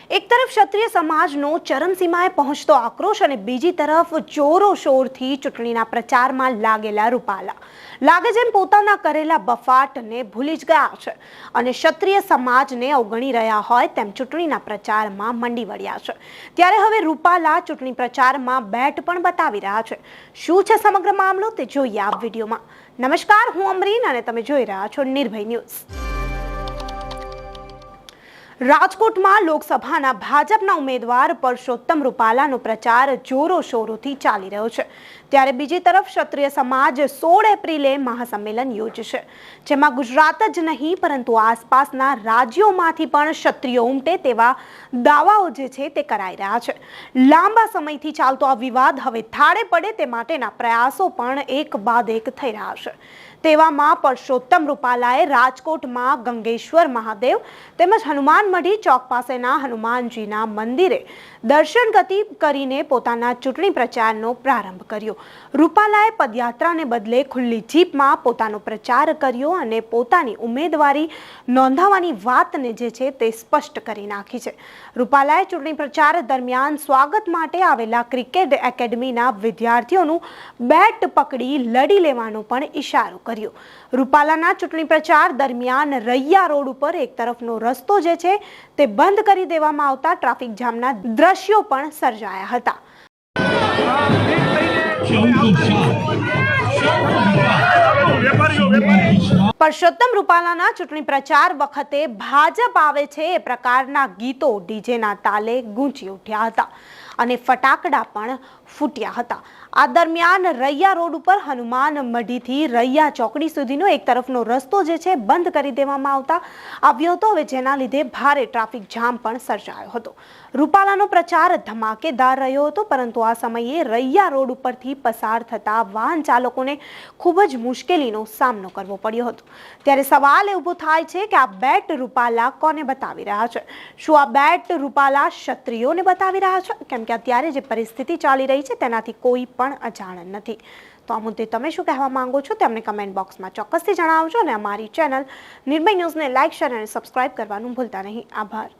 એક તરફ ક્ષત્રિય સમાજનો ચરમસીમાએ પહોંચતો આક્રોશ અને બીજી તરફ જોરો શોરથી ચૂંટણીના પ્રચારમાં લાગેલા રૂપાલા લાગે જેમ પોતાના કરેલા બફાટને ભૂલી જ ગયા છે અને ક્ષત્રિય સમાજને અવગણી રહ્યા હોય તેમ ચૂંટણીના પ્રચારમાં મંડી વળ્યા છે। ત્યારે હવે રૂપાલા ચૂંટણી પ્રચારમાં બેટ પણ બતાવી રહ્યા છે। શું છે સમગ્ર મામલો તે જોઈએ આ વિડીયોમાં। નમસ્કાર, હું અમરીન અને તમે જોઈ રહ્યા છો નિર્ભય ન્યૂઝ। રાજકોટમાં લોકસભાના ભાજપના ઉમેદવાર પરસોત્તમ રૂપાલાનો પ્રચાર જોરો શોરોથી ચાલી રહ્યો છે। ત્યારે બીજી તરફ ક્ષત્રિય સમાજ 16 એપ્રિલે મહાસંમેલન યોજશે, જેમાં ગુજરાત જ નહીં પરંતુ આસપાસના રાજ્યોમાંથી પણ ક્ષત્રિયો ઉમટે તેવા દાવાઓ જે છે તે કરાઈ રહ્યા છે। લાંબા સમયથી ચાલતો આ વિવાદ હવે થાળે પડે તે માટેના પ્રયાસો પણ એક બાદ એક થઈ રહ્યા છે। તેવામાં પરસોત્તમ રૂપાલાએ રાજકોટમાં ગંગેશ્વર મહાદેવ તેમજ હનુમાન મઢી ચોક પાસેના હનુમાનજીના મંદિરે દર્શન કરીને પોતાના ચૂંટણી પ્રચારનો પ્રારંભ કર્યો। રૂપાલાએ પદયાત્રાને બદલે ખુલ્લી જીપમાં પોતાનો પ્રચાર કર્યો અને પોતાની ઉમેદવારી નોંધાવવાની વાતને જે છે તે સ્પષ્ટ કરી નાખી છે। રૂપાલાએ ચૂંટણી પ્રચાર દરમિયાન સ્વાગત માટે આવેલા ક્રિકેટ એકેડમીના વિદ્યાર્થીઓનું બેટ પકડી લડી લેવાનો પણ ઇશારો કર્યો। રૂપાલાના ચૂંટણી પ્રચાર દરમિયાન રૈયા રોડ ઉપર એક તરફનો રસ્તો જે છે તે બંધ કરી દેવામાં આવતા ટ્રાફિક જામના દ્રશ્યો પણ સર્જાયા હતા। પરસોત્તમ રૂપાલાના ચૂંટણી પ્રચાર વખતે ભાજપ આવે છે એ પ્રકારના ગીતો ડીજેના તાલે ગૂંજી ઉઠ્યા હતા અને ફટાકડા પણ ફૂટ્યા હતા। આ દરમિયાન રૈયા રોડ ઉપર હનુમાન મઢીથી રૈયા ચોકડી સુધીનો એક તરફનો રસ્તો જે છે બંધ કરી દેવામાં આવ્યો હતો, હવે જેના લીધે ભારે ટ્રાફિક જામ પણ સર્જાયો હતો। રૂપાલાનો પ્રચાર ધમાકેદાર રહ્યો હતો, પરંતુ આ સમયે રૈયા રોડ ઉપરથી પસાર થતા વાહન ચાલકોને ખૂબ જ મુશ્કેલીનો સામનો કરવો પડ્યો હતો। ત્યારે સવાલ એ ઊભો થાય છે કે આ બેટ રૂપાલા કોને બતાવી રહ્યા છે? શું આ બેટ રૂપાલા ક્ષત્રિયોને બતાવી રહ્યા છે? કેમ કે અત્યારે જે પરિસ્થિતિ ચાલી રહી છે તેનાથી કોઈ પણ અજાણ નથી। તો આ મુદ્દે તમે શું કહેવા માંગો છો તે અમને કમેન્ટ બોક્સમાં ચોક્કસથી જણાવજો અને અમારી ચેનલ નિર્ભય ન્યૂઝને લાઇક, શેર અને સબસ્ક્રાઇબ કરવાનું ભૂલતા નહીં। આભાર।